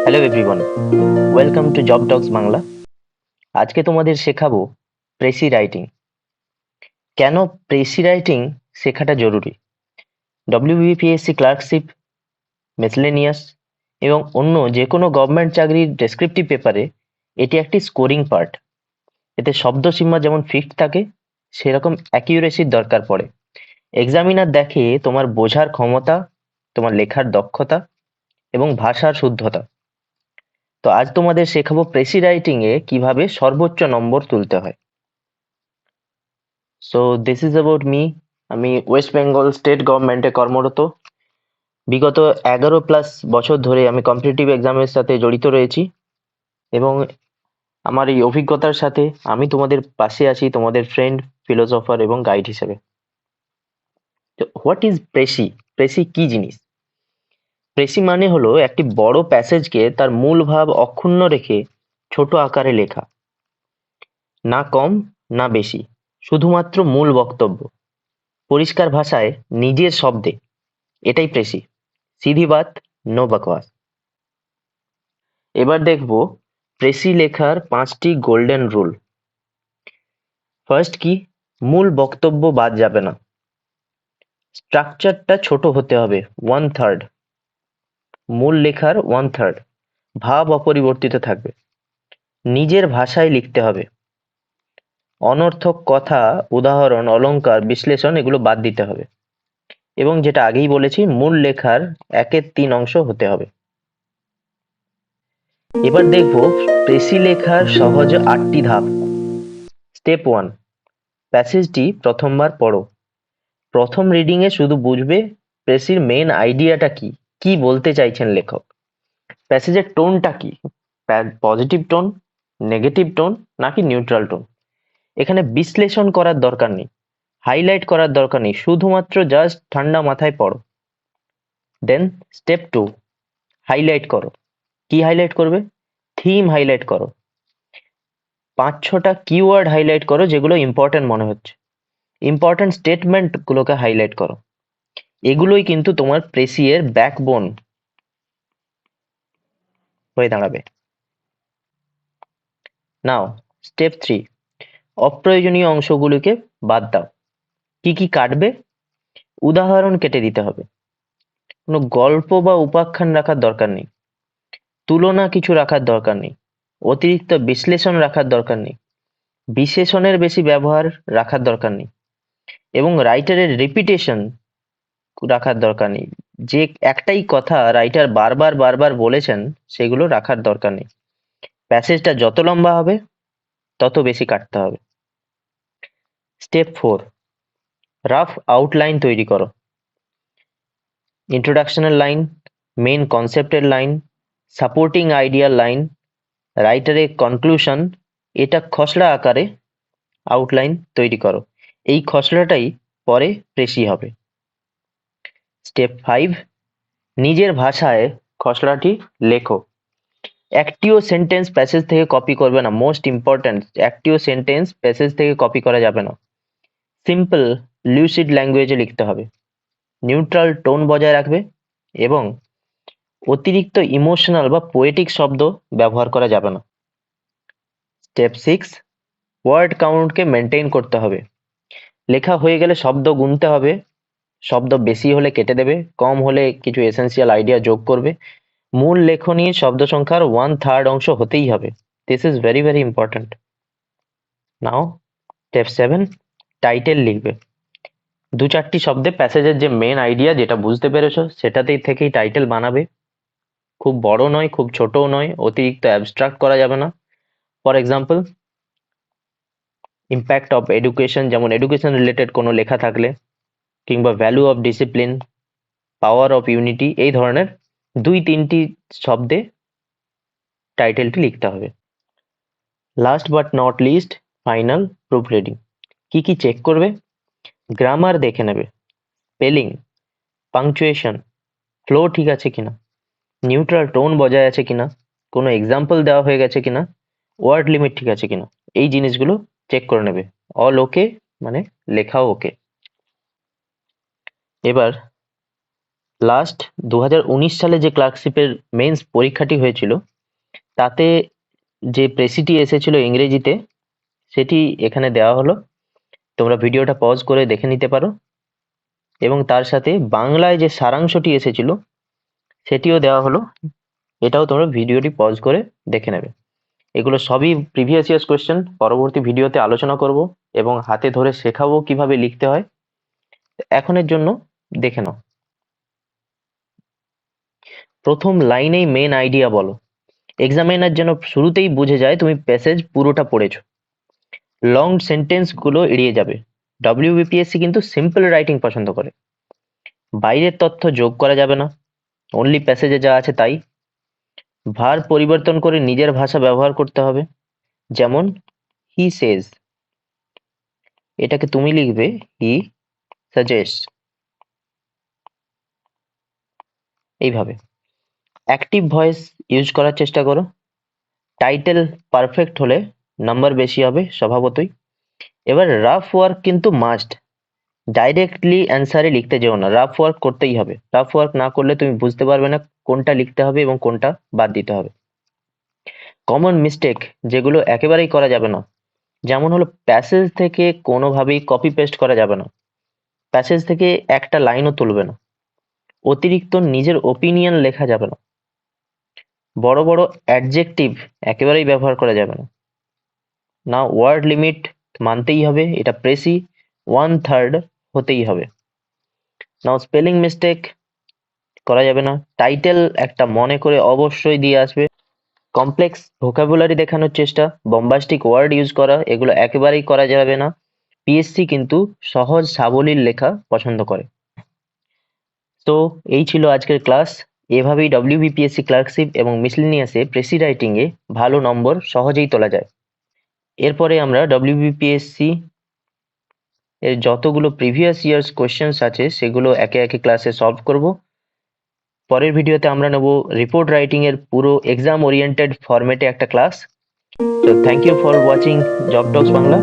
Hello everyone, welcome to job talks Bangla. আজকে তোমাদের শেখাবো প্রেসি রাইটিং। কেন প্রেসি রাইটিং শেখাটা জরুরি? ডব্লিউবিপিএসসি ক্লার্কশিপ, মিসলেনিয়াস এবং অন্য যে কোনো গভর্নমেন্ট চাকরির ডেসক্রিপটিভ পেপারে এটি একটি স্কোরিং পার্ট। এতে শব্দসীমা যেমন ফিক্সড থাকে, সেরকম অ্যাকিউরেসির দরকার পড়ে। এক্সামিনার দেখে তোমার বোঝার ক্ষমতা, তোমার লেখার দক্ষতা এবং ভাষার শুদ্ধতা। তো আজ তোমাদের শেখাবো প্রেসি রাইটিং এ কিভাবে সর্বোচ্চ নম্বর তুলতে হয়। So this is about me. আমি ওয়েস্ট বেঙ্গল স্টেট গভর্নমেন্টে কর্মরত। বিগত 11+ বছর ধরে আমি কম্পিটিটিভ এক্সামের সাথে জড়িত রয়েছি এবং আমার এই অভিজ্ঞতার সাথে আমি তোমাদের পাশে আছি, তোমাদের ফ্রেন্ড, ফিলোসফার এবং গাইড হিসেবে। তো হোয়াট ইজ প্রেসি? প্রেসি কি জিনিস? প্রেসি মানে হলো একটি বড় প্যাসেজকে তার মূল ভাব অক্ষুণ্ণ রেখে ছোট আকারে লেখা। না কম না বেশি, শুধুমাত্র মূল বক্তব্য পরিষ্কার ভাষায় নিজের শব্দে। এটাই প্রেসি। সিধি বাত, নো বকওয়াস। এবার দেখব প্রেসি লেখার 5টি গোল্ডেন রুল। ফার্স্ট কি? মূল বক্তব্য বাদ যাবে না। স্ট্রাকচারটা ছোট হতে হবে, 1/3। মূল লেখার 1/3। ভাব অপরিবর্তিত থাকবে। নিজের ভাষায় লিখতে হবে। অনর্থক কথা, উদাহরণ, অলংকার, বিশ্লেষণ এগুলো বাদ দিতে হবে। এবং যেটা আগেই বলেছি, মূল লেখার 1/3 অংশ হতে হবে। এবার দেখব প্রেসি লেখার সহজ 8টি ধাপ। স্টেপ 1, প্যাসেজটি প্রথমবার পড়ো। প্রথম রিডিং এ শুধু বুঝবে প্রেসির মেন আইডিয়াটা কি, কি বলতে চাইছেন লেখক। প্যাসেজের টোনটা কি, পজিটিভ টোন, নেগেটিভ টোন নাকি নিউট্রাল টোন। এখানে বিশ্লেষণ করার দরকার নেই, হাইলাইট করার দরকার নেই, শুধুমাত্র জাস্ট ঠান্ডা মাথায় পড়ো। দেন স্টেপ 2, হাইলাইট করো। কি হাইলাইট করবে? থিম হাইলাইট করো। 5-6টা কিওয়ার্ড হাইলাইট করো যেগুলো ইম্পর্টেন্ট মনে হচ্ছে। ইম্পর্টেন্ট স্টেটমেন্ট গুলোকে হাইলাইট করো। এগুলোই কিন্তু তোমার প্রেসি এর ব্যাকবোন হয়ে দাঁড়াবে। নাও স্টেপ 3, অপ্রয়োজনীয় অংশগুলোকে বাদ দাও। কি কি কাটবে? উদাহরণ কেটে দিতে হবে। কোনো গল্প বা উপাখ্যান রাখার দরকার নেই। তুলনা কিছু রাখার দরকার নেই। অতিরিক্ত বিশ্লেষণ রাখার দরকার নেই। বিশেষণের বেশি ব্যবহার রাখার দরকার নেই। এবং রাইটারের রিপিটেশন রাখার দরকার নেই। যে একটাই কথা রাইটার বারবার বারবার বলেছেন, সেগুলো রাখার দরকার নেই। প্যাসেজটা যত লম্বা হবে তত বেশি কাটতে হবে। স্টেপ 4, রাফ আউটলাইন তৈরি করো। ইন্ট্রোডাকশনের লাইন, মেইন কনসেপ্টের লাইন, সাপোর্টিং আইডিয়ার লাইন, রাইটারের কনক্লুশন, এটা খসড়া আকারে আউটলাইন তৈরি করো। এই খসড়াটাই পরে প্রেসি হবে। স্টেপ 5, নিজের ভাষায় খসড়াটি লেখো। একটিও সেন্টেন্স প্যাসেজ থেকে কপি করবে না। মোস্ট ইম্পর্ট্যান্ট, একটিও সেন্টেন্স প্যাসেজ থেকে কপি করা যাবে না। সিম্পল লুসিড ল্যাঙ্গুয়েজে লিখতে হবে। নিউট্রাল টোন বজায় রাখবে এবং অতিরিক্ত ইমোশনাল বা পোয়েটিক শব্দ ব্যবহার করা যাবে না। স্টেপ 6, ওয়ার্ড কাউন্টকে মেনটেন করতে হবে। লেখা হয়ে গেলে শব্দ গুনতে হবে। শব্দ বেশি হলে কেটে দেবে, কম হলে কিছু এসেন্সিয়াল আইডিয়া যোগ করবে। মূল লেখনীর শব্দ সংখ্যার 1/3 অংশ হতেই হবে। This is very very important. Now step 7, title লিখবে। 2-4টি শব্দে প্যাসেজের যে মেন আইডিয়া, যেটা বুঝতে পেরেছো, সেটাতেই থেকেই টাইটেল বানাবে। খুব বড় নয়, খুব ছোটও নয়, অতিরিক্ত অ্যাবস্ট্রাক্ট করা যাবে না। For example, impact of education, যেমন এডুকেশন রিলেটেড কোনো লেখা থাকলে, কিংবা value of discipline, power of unity, এই ধরনের 2-3টি শব্দে টাইটেলটি লিখতে হবে। Last but not list, final proof reading. কি কি চেক করবে? গ্রামার দেখে নেবে, স্পেলিং, পাংচুয়েশন, ফ্লো ঠিক আছে কিনা, নিউট্রাল টোন বজায় আছে কিনা, কোনো এক্সাম্পল দেওয়া হয়ে গেছে কিনা, ওয়ার্ড লিমিট ঠিক আছে কিনা, এই জিনিসগুলো চেক করে নেবে। অল ওকে মানে লেখাও ওকে। এবার লাস্ট 2019 সালে যে ক্লার্কশিপের মেন্স পরীক্ষাটি হয়েছিল তাতে যে প্রেসিটি এসেছিল ইংরেজিতে সেটি এখানে দেওয়া হলো, তোমরা ভিডিওটা পজ করে দেখে নিতে পারো, এবং তার সাথে বাংলায় যে সারাংশটি এসেছিল সেটিও দেওয়া হলো, এটাও তোমরা ভিডিওটি পজ করে দেখে নেবে। এগুলো সবই প্রিভিয়াস ইয়ার্স কোয়েশ্চেন, পরবর্তী ভিডিওতে আলোচনা করব এবং হাতে ধরে শেখাবো কিভাবে লিখতে হয়। এখনের জন্য দেখে নাও। প্রথম লাইনেই মেন আইডিয়া বলো, এক্সামিনার যেন শুরুতেই বুঝে যায় তুমি প্যাসেজ পুরোটা পড়েছো। লং সেন্টেন্স গুলো এড়িয়ে যাবে। ডব্লিউবিপিএসসি কিন্তু সিম্পল রাইটিং পছন্দ করে। বাইরের তথ্য যোগ করা যাবে না, অনলি প্যাসেজে যা আছে তাই। ভার পরিবর্তন করে নিজের ভাষা ব্যবহার করতে হবে, যেমন হি সেজ, এটাকে তুমি লিখবে হি সাজেস্ট, এইভাবে। অ্যাক্টিভ ভয়েস ইউজ করার চেষ্টা করো। টাইটেল পারফেক্ট হলে নাম্বার বেশি হবে স্বভাবতই। এবার রাফ ওয়ার্ক কিন্তু মাস্ট, ডাইরেক্টলি অ্যান্সারে লিখতে যেও না, রাফ ওয়ার্ক করতেই হবে। রাফ ওয়ার্ক না করলে তুমি বুঝতে পারবে না কোনটা লিখতে হবে এবং কোনটা বাদ দিতে হবে। কমন মিস্টেক যেগুলো একেবারেই করা যাবে না, যেমন হলো প্যাসেজ থেকে কোনোভাবেই কপি পেস্ট করা যাবে না, প্যাসেজ থেকে একটা লাইনও তুলবে না, অতিরিক্ত নিজের ওপিনিয়ন লেখা যাবে না, বড় বড় অ্যাডজেক্টিভ একেবারেই ব্যবহার করা যাবে না। না, ওয়ার্ড লিমিট মানতেই হবে, এটা প্রেসি 1/3 হতেই হবে। নাও স্পেলিং মিস্টেক করা যাবে না, টাইটেল একটা মনে করে অবশ্যই দিয়ে আসবে। কমপ্লেক্স ভোকাবুলারি দেখানোর চেষ্টা, বম্বাস্টিক ওয়ার্ড ইউজ করা, এগুলো একেবারেই করা যাবে না। পিএসসি কিন্তু সহজ সাবলীল লেখা পছন্দ করে। তো এই ছিল আজকের ক্লাস। এভাবেই ডব্লিউবিপিএসসি ক্লার্কশিপ এবং মিসলেনিয়াসে প্রেসি রাইটিংয়ে ভালো নম্বর সহজেই তোলা যায়। এরপরে আমরা ডব্লিউবিপিএসসি এর যতগুলো প্রিভিয়াস ইয়ার্স কোয়েশ্চেন্স আছে সেগুলো একে একে ক্লাসে সলভ করব। পরের ভিডিওতে আমরা নেব রিপোর্ট রাইটিং এর পুরো এক্সাম ওরিয়েন্টেড ফরম্যাটে একটা ক্লাস। তো thank you for watching job talks Bangla.